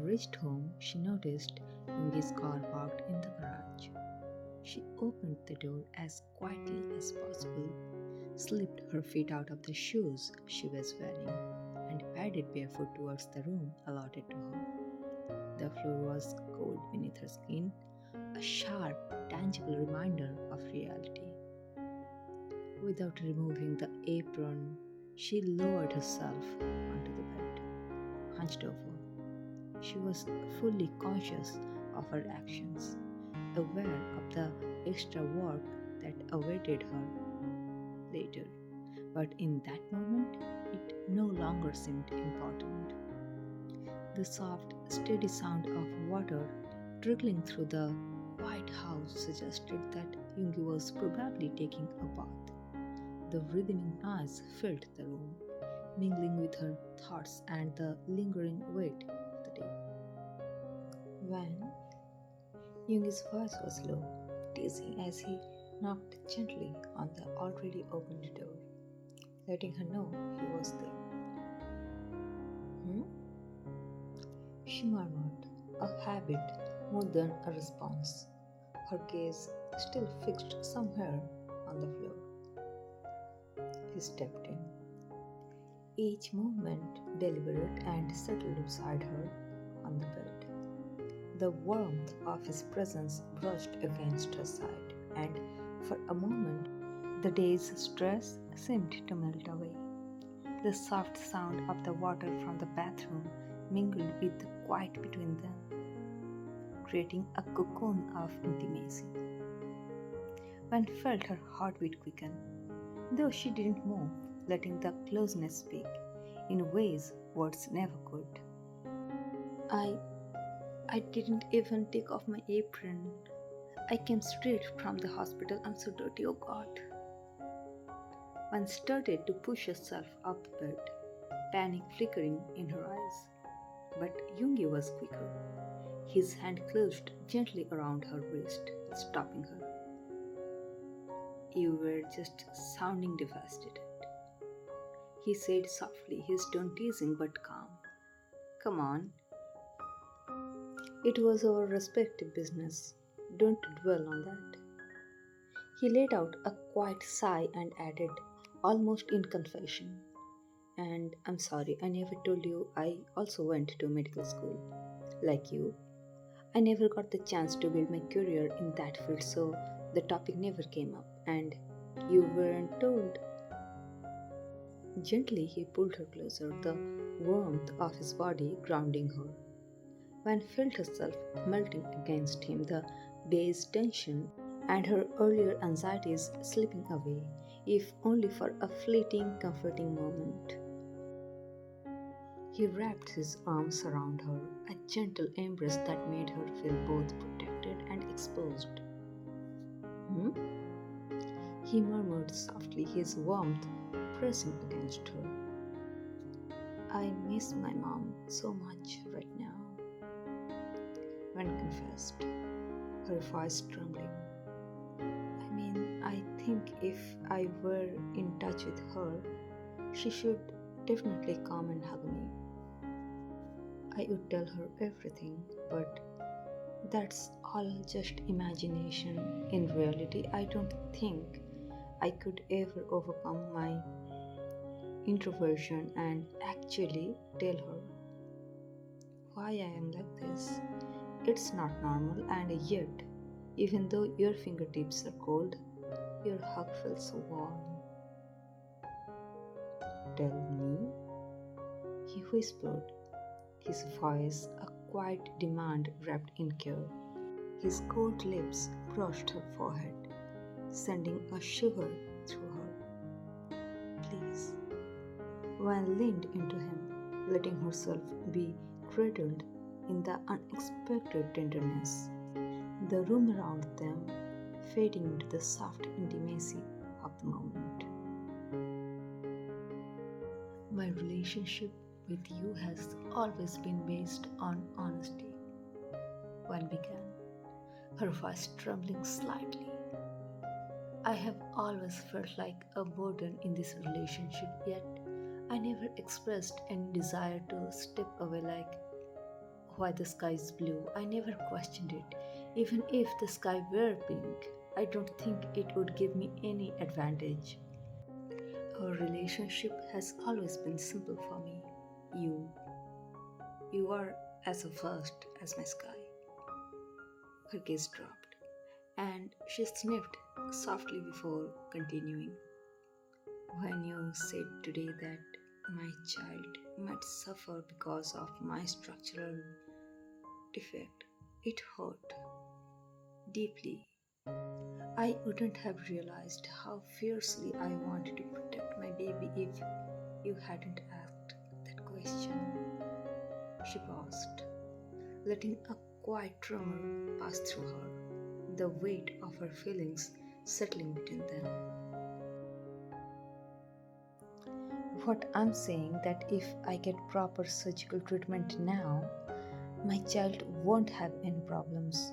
reached home, she noticed Yungi's car parked in the garage. She opened the door as quietly as possible, slipped her feet out of the shoes she was wearing, and padded barefoot towards the room allotted to her. The floor was cold beneath her skin, a sharp, tangible reminder of reality. Without removing the apron, she lowered herself onto the bed, hunched over. She was fully conscious of her actions, aware of the extra work that awaited her later. But in that moment, it no longer seemed important. The soft, steady sound of water trickling through the quiet house suggested that Yungi was probably taking a bath. The rhythmic noise filled the room, mingling with her thoughts and the lingering weight of the day. When Yungi's voice was low, teasing as he knocked gently on the already opened door, letting her know he was there. Hmm? She murmured, a habit more than a response, her gaze still fixed somewhere on the floor. He stepped in, each movement deliberate and settled beside her on the bed. The warmth of his presence brushed against her side, and for a moment the day's stress seemed to melt away. The soft sound of the water from the bathroom mingled with the quiet between them, creating a cocoon of intimacy. One felt her heartbeat quicken, though she didn't move, letting the closeness speak in ways words never could. I I didn't even take off my apron. I came straight from the hospital. I'm so dirty, oh God. One started to push herself up the bed, panic flickering in her eyes. But Yungi was quicker. His hand closed gently around her waist, stopping her. You were just sounding devastated, he said softly, his tone teasing but calm. Come on, it was our respective business. Don't dwell on that. He let out a quiet sigh and added, almost in confession, and I'm sorry, I never told you I also went to medical school. Like you, I never got the chance to build my career in that field, so the topic never came up, and you weren't told. Gently, he pulled her closer, the warmth of his body grounding her. Van felt herself melting against him, the day's tension and her earlier anxieties slipping away, if only for a fleeting, comforting moment. He wrapped his arms around her, a gentle embrace that made her feel both protected and exposed. Hmm? He murmured softly, his warmth pressing against her. I miss my mom so much right now. Van confessed, her voice trembling. I think if I were in touch with her, she should definitely come and hug me. I would tell her everything, but that's all just imagination. In reality, I don't think I could ever overcome my introversion and actually tell her why I am like this. It's not normal, and yet, even though your fingertips are cold, your hug feels so warm. Tell me, he whispered, his voice a quiet demand wrapped in care. His cold lips brushed her forehead, sending a shiver through her. Please. Van leaned into him, letting herself be cradled in the unexpected tenderness. The room around them fading into the soft intimacy of the moment. My relationship with you has always been based on honesty. One began, her voice trembling slightly. I have always felt like a burden in this relationship, yet I never expressed any desire to step away like, why the sky is blue. I never questioned it. Even if the sky were pink, I don't think it would give me any advantage. Our relationship has always been simple for me. You, you are as vast as my sky. Her gaze dropped, and she sniffed softly before continuing. When you said today that my child might suffer because of my structural defect, it hurt deeply. I wouldn't have realized how fiercely I wanted to protect my baby if you hadn't asked that question. She paused, letting a quiet tremor pass through her, the weight of her feelings settling between them. What I'm saying that if I get proper surgical treatment now, my child won't have any problems.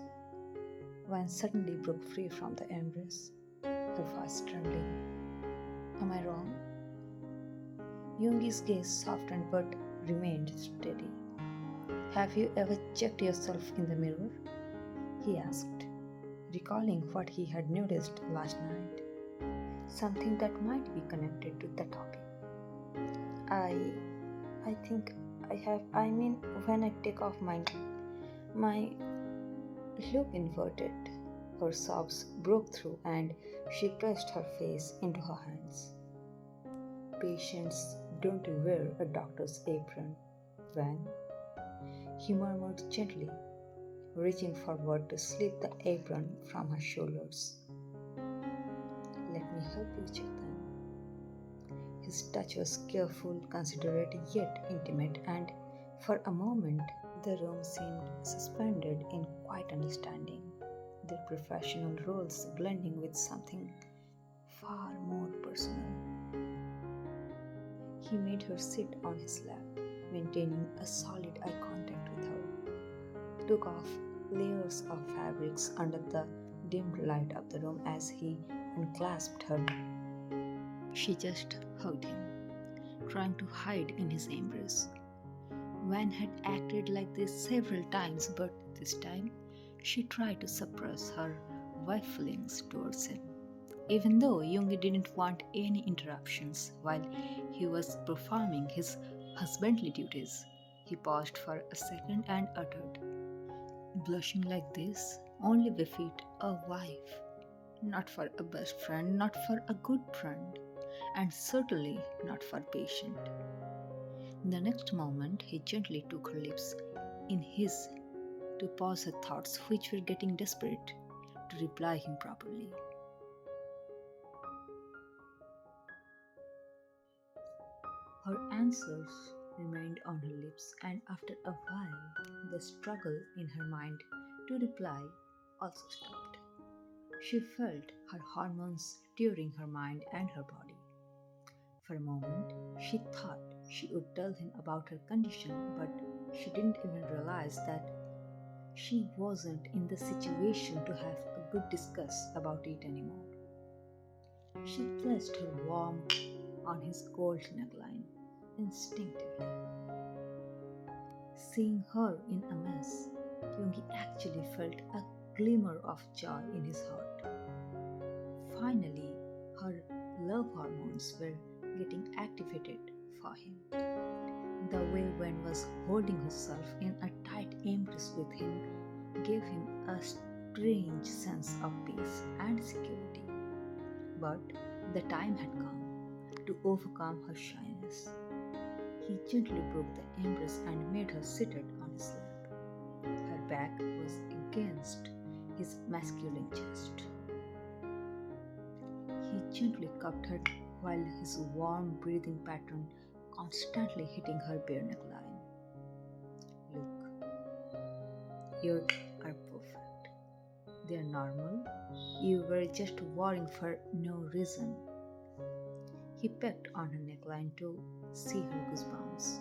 Van suddenly broke free from the embrace, her voice trembling. Am I wrong? Yungi's gaze softened but remained steady. Have you ever checked yourself in the mirror? He asked, recalling what he had noticed last night. Something that might be connected to the topic. I I think I have. I mean, when I take off my look inverted, her sobs broke through and she pressed her face into her hands. Patients don't wear a doctor's apron. When he murmured gently, reaching forward to slip the apron from her shoulders. Let me help you check them. His touch was careful, considerate, yet intimate, and for a moment the room seemed suspended in quiet understanding, their professional roles blending with something far more personal. He made her sit on his lap, maintaining a solid eye contact with her, took off layers of fabrics under the dimmed light of the room as he unclasped her. She just hugged him, trying to hide in his embrace. Van had acted like this several times, but this time she tried to suppress her wife feelings towards him. Even though Yoongi didn't want any interruptions while he was performing his husbandly duties, he paused for a second and uttered, blushing like this only befit a wife, not for a best friend, not for a good friend, and certainly not for patient. The next moment, he gently took her lips in his to pause her thoughts, which were getting desperate to reply him properly. Her answers remained on her lips, and after a while, the struggle in her mind to reply also stopped. She felt her hormones stirring her mind and her body. For a moment, she thought she would tell him about her condition, but she didn't even realize that she wasn't in the situation to have a good discuss about it anymore. She placed her warm on his cold neckline instinctively. Seeing her in a mess, Yoongi actually felt a glimmer of joy in his heart. Finally, her love hormones were getting activated for him. The way Wen was holding herself in a tight embrace with him gave him a strange sense of peace and security. But the time had come to overcome her shyness. He gently broke the embrace and made her seated on his lap. Her back was against his masculine chest. He gently cupped her while his warm breathing pattern constantly hitting her bare neckline. Look, you are perfect. They are normal. You were just worrying for no reason. He pecked on her neckline to see her goosebumps.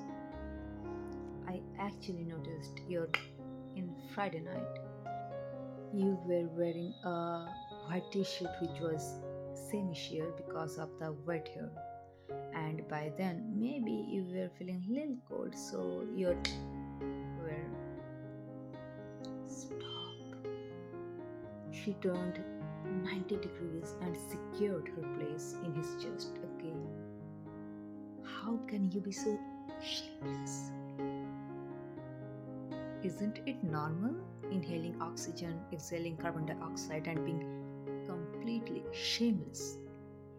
I actually noticed you're in Friday night. You were wearing a white t-shirt which was semi-sheer because of the wet hair. And by then, maybe you were feeling a little cold, so you were Stop. She turned 90 degrees and secured her place in his chest again. How can you be so shameless? Isn't it normal? Inhaling oxygen, exhaling carbon dioxide, and being completely shameless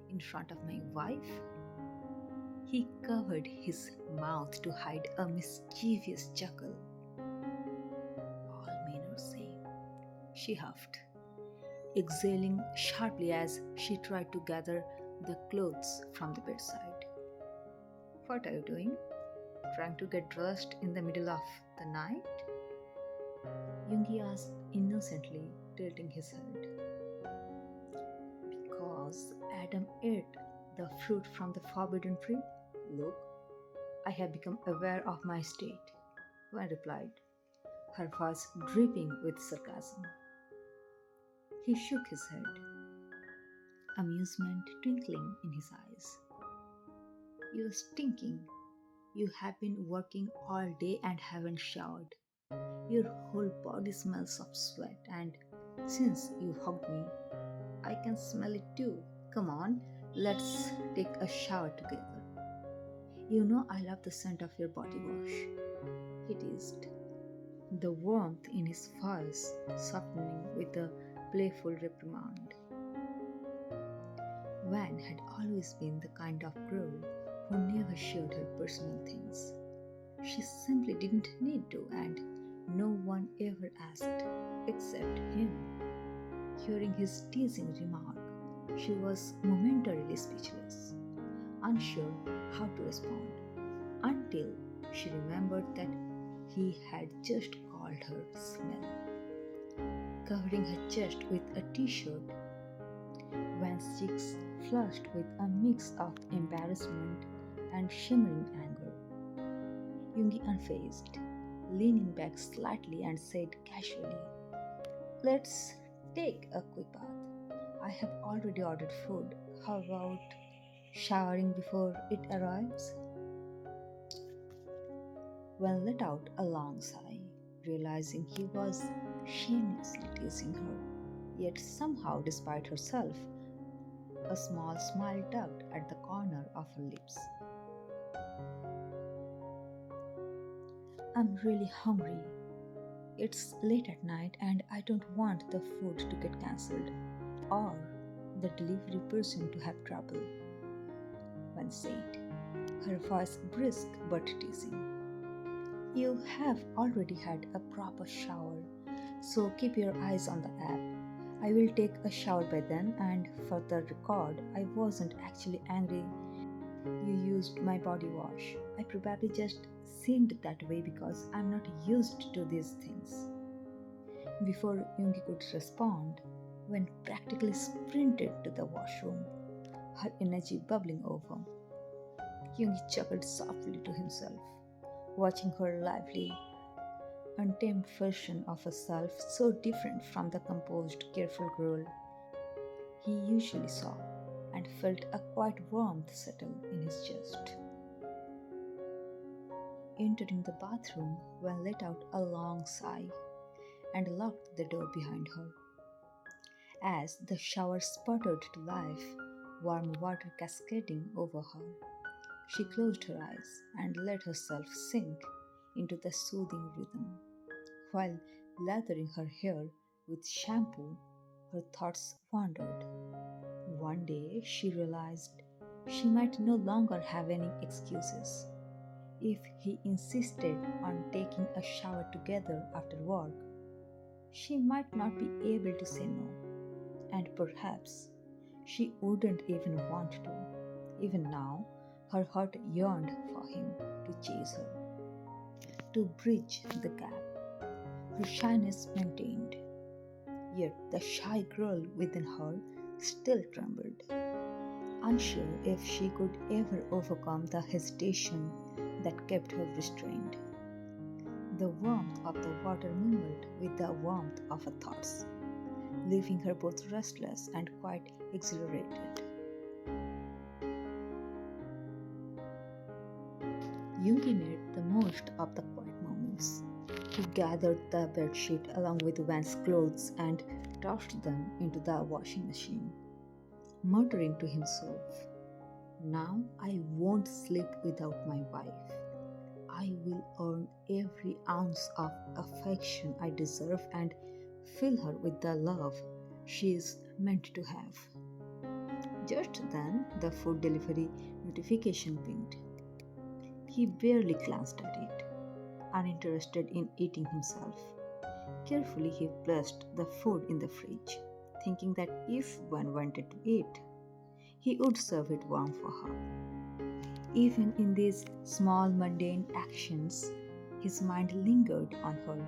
in front of my wife? He covered his mouth to hide a mischievous chuckle. All men are same, she huffed, exhaling sharply as she tried to gather the clothes from the bedside. What are you doing? Trying to get dressed in the middle of the night? Yoongi asked innocently, tilting his head. Because Adam ate the fruit from the forbidden tree? Look, I have become aware of my state, Wen replied, her voice dripping with sarcasm. He shook his head, amusement twinkling in his eyes. You're stinking. You have been working all day and haven't showered. Your whole body smells of sweat, and since you hugged me, I can smell it too. Come on, let's take a shower together. You know I love the scent of your body wash, he teased, the warmth in his voice softening with a playful reprimand. Van had always been the kind of girl who never shared her personal things. She simply didn't need to, and no one ever asked except him. Hearing his teasing remark, she was momentarily speechless, unsure how to respond, until she remembered that he had just called her smell. Covering her chest with a t-shirt, Van's cheeks flushed with a mix of embarrassment and shimmering anger. Yoongi unfazed, leaning back slightly and said casually, Let's take a quick bath. I have already ordered food. How about showering before it arrives? Wen let out a long sigh, realizing he was shamelessly teasing her. Yet somehow, despite herself, a small smile tugged at the corner of her lips. I'm really hungry. It's late at night and I don't want the food to get cancelled or the delivery person to have trouble, Wen said, her voice brisk but teasing. You have already had a proper shower, so keep your eyes on the app. I will take a shower by then, and for the record, I wasn't actually angry you used my body wash. I probably just seemed that way because I'm not used to these things. Before Yoongi could respond, Wen practically sprinted to the washroom, her energy bubbling over. Yoongi chuckled softly to himself, watching her lively, untamed version of herself so different from the composed, careful girl he usually saw, and felt a quiet warmth settle in his chest. Entering the bathroom, Wen let out a long sigh and locked the door behind her. As the shower sputtered to life, warm water cascading over her, she closed her eyes and let herself sink into the soothing rhythm. While lathering her hair with shampoo, her thoughts wandered. One day she realized she might no longer have any excuses. If he insisted on taking a shower together after work, she might not be able to say no, and perhaps she wouldn't even want to. Even now, her heart yearned for him to chase her, to bridge the gap, her shyness maintained. Yet the shy girl within her still trembled, unsure if she could ever overcome the hesitation that kept her restrained. The warmth of the water mingled with the warmth of her thoughts, leaving her both restless and quite exhilarated. Yoongi made the most of the quiet moments, He gathered the bedsheet along with Van's clothes and tossed them into the washing machine, muttering to himself, "Now I won't sleep without my wife. I will earn every ounce of affection I deserve and fill her with the love she is meant to have." Just then, the food delivery notification pinged. He barely glanced at it, uninterested in eating himself. Carefully, he placed the food in the fridge, thinking that if one wanted to eat, he would serve it warm for her. Even in these small mundane actions, his mind lingered on her.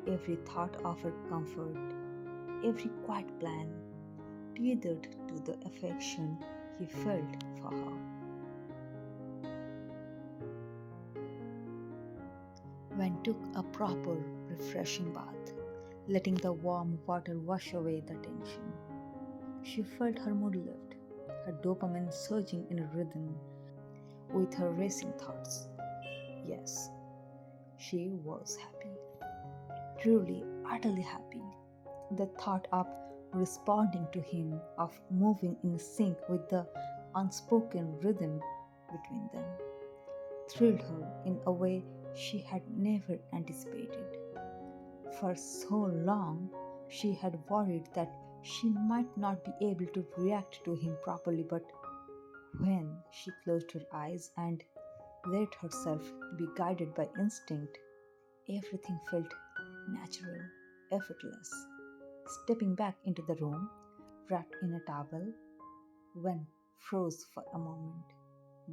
Every thought offered comfort, every quiet plan tethered to the affection he felt for her. Wen took a proper, refreshing bath, letting the warm water wash away the tension. She felt her mood lift, her dopamine surging in a rhythm with her racing thoughts. Yes, she was happy, truly, utterly happy. The thought of responding to him, of moving in sync with the unspoken rhythm between them, thrilled her in a way she had never anticipated. For so long, she had worried that she might not be able to react to him properly, but when she closed her eyes and let herself be guided by instinct, everything felt natural, effortless. Stepping back into the room, wrapped in a towel, Wen froze for a moment.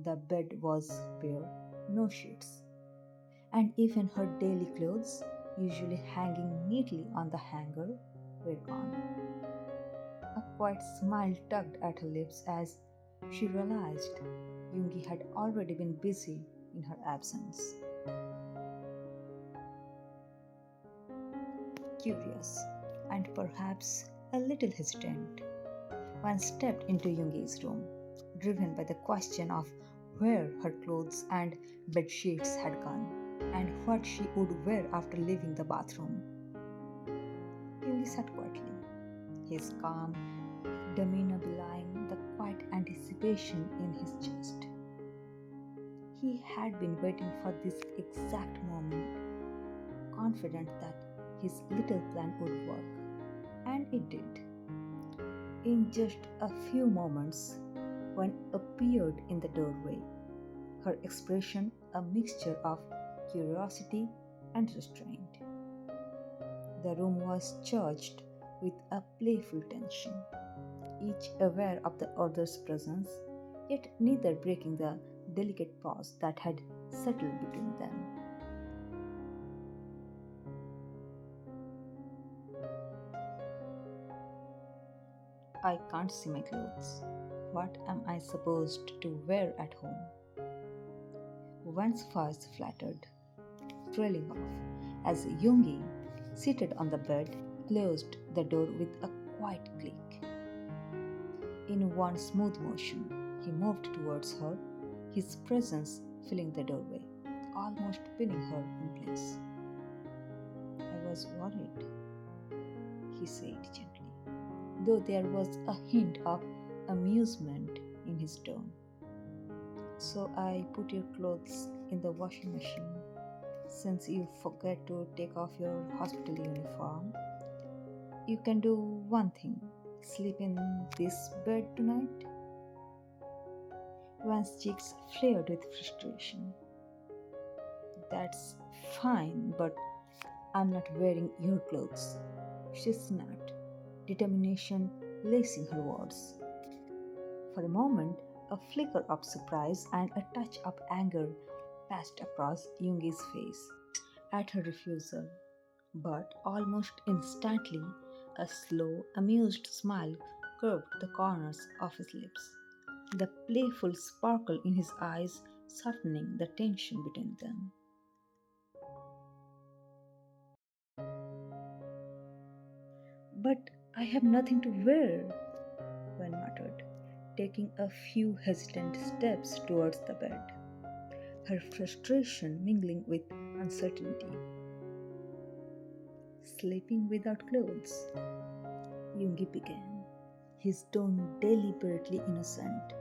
The bed was bare, no sheets, and even her daily clothes, usually hanging neatly on the hanger, were gone. A quiet smile tugged at her lips as she realized Yungi had already been busy in her absence. Curious, and perhaps a little hesitant, one stepped into Yungi's room, driven by the question of where her clothes and bed sheets had gone, and what she would wear after leaving the bathroom. Yungi sat quietly, his calm demeanor belying the quiet anticipation in his chest. He had been waiting for this exact moment, confident that his little plan would work, and it did. In just a few moments, one appeared in the doorway, her expression a mixture of curiosity and restraint. The room was charged with a playful tension, each aware of the other's presence, yet neither breaking the delicate pause that had settled between them. "I can't see my clothes. What am I supposed to wear at home?" One's voice flattered, trailing off, as Yungi, seated on the bed, closed the door with a quiet click. In one smooth motion, he moved towards her, his presence filling the doorway, almost pinning her in place. "I was worried," he said gently, though there was a hint of amusement in his tone. "So I put your clothes in the washing machine. Since you forget to take off your hospital uniform, you can do one thing: sleep in this bed tonight." Van's cheeks flared with frustration. "That's fine, but I'm not wearing your clothes," she snapped, determination lacing her words. For a moment, a flicker of surprise and a touch of anger passed across Yungi's face at her refusal, but almost instantly a slow, amused smile curved the corners of his lips, the playful sparkle in his eyes softening the tension between them. "But I have nothing to wear," Wen muttered, taking a few hesitant steps towards the bed, her frustration mingling with uncertainty. sleeping without clothes, Yoongi began, his tone deliberately innocent,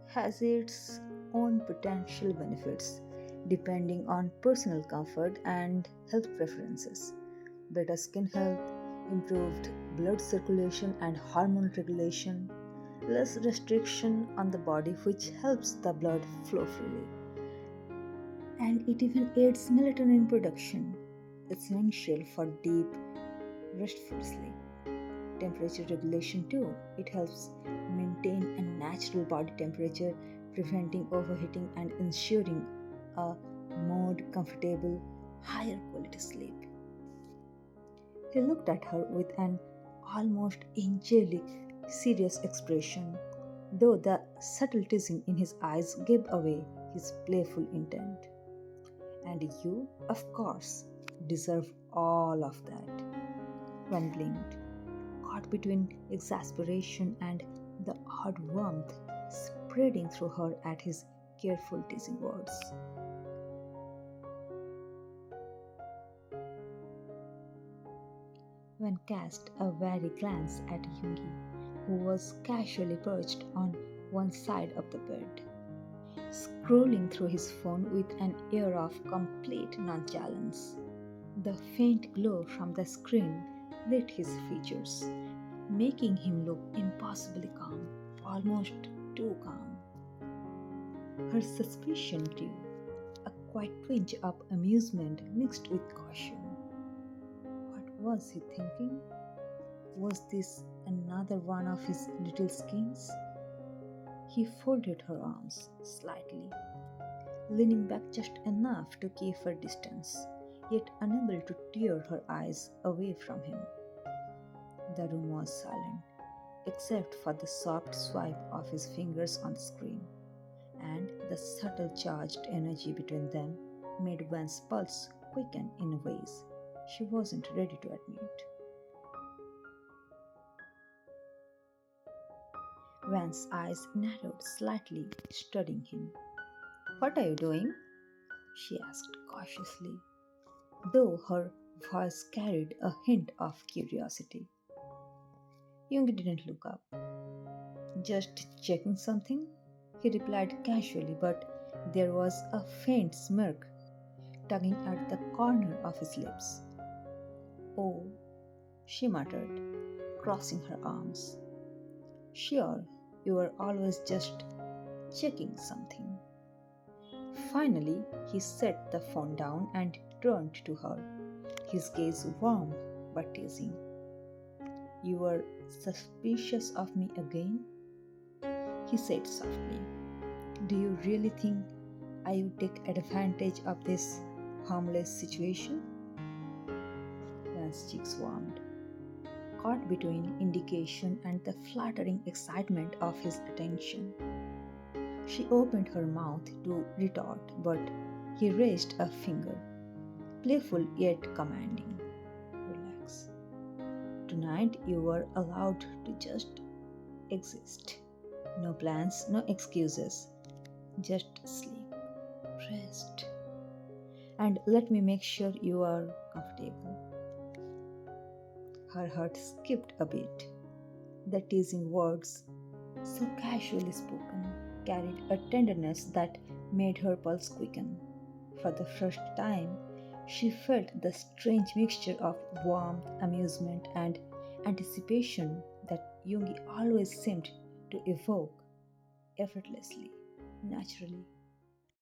has its own potential benefits depending on personal comfort and health preferences. Better skin health, improved blood circulation and hormone regulation, less restriction on the body, which helps the blood flow freely. And it even aids melatonin production, essential for deep, restful sleep. Temperature regulation too. It helps maintain a natural body temperature, preventing overheating and ensuring a more comfortable, higher quality sleep. He looked at her with an almost angelic, serious expression, though the subtle teasing in his eyes gave away his playful intent. And you, of course, deserve all of that. One blinked, caught between exasperation and the odd warmth spreading through her at his careful teasing words. When cast a wary glance at Yoongi, who was casually perched on one side of the bed, scrolling through his phone with an air of complete nonchalance. The faint glow from the screen lit his features, making him look impossibly calm, almost too calm. Her suspicion grew, a quiet twinge of amusement mixed with caution. What was he thinking? Was this another one of his little schemes? He folded her arms slightly, leaning back just enough to keep her distance, yet unable to tear her eyes away from him. The room was silent, except for the soft swipe of his fingers on the screen, and the subtle charged energy between them made Van's pulse quicken in ways she wasn't ready to admit. Van's eyes narrowed slightly, studying him. "What are you doing?" she asked cautiously, though her voice carried a hint of curiosity. Jung didn't look up. "Just checking something," he replied casually, but there was a faint smirk tugging at the corner of his lips. "Oh," she muttered, crossing her arms. "Sure, you were always just checking something." Finally, he set the phone down and turned to her, his gaze warm but teasing. "You were suspicious of me again?" he said softly. "Do you really think I would take advantage of this harmless situation?" Van's cheeks warmed, caught between indication and the flattering excitement of his attention. She opened her mouth to retort, but he raised a finger, playful yet commanding. "Relax. Tonight you were allowed to just exist. No plans, no excuses. Just sleep, rest, and let me make sure you are comfortable." Her heart skipped a beat. The teasing words, so casually spoken, carried a tenderness that made her pulse quicken. For the first time, she felt the strange mixture of warmth, amusement, and anticipation that Yoongi always seemed to evoke effortlessly, naturally.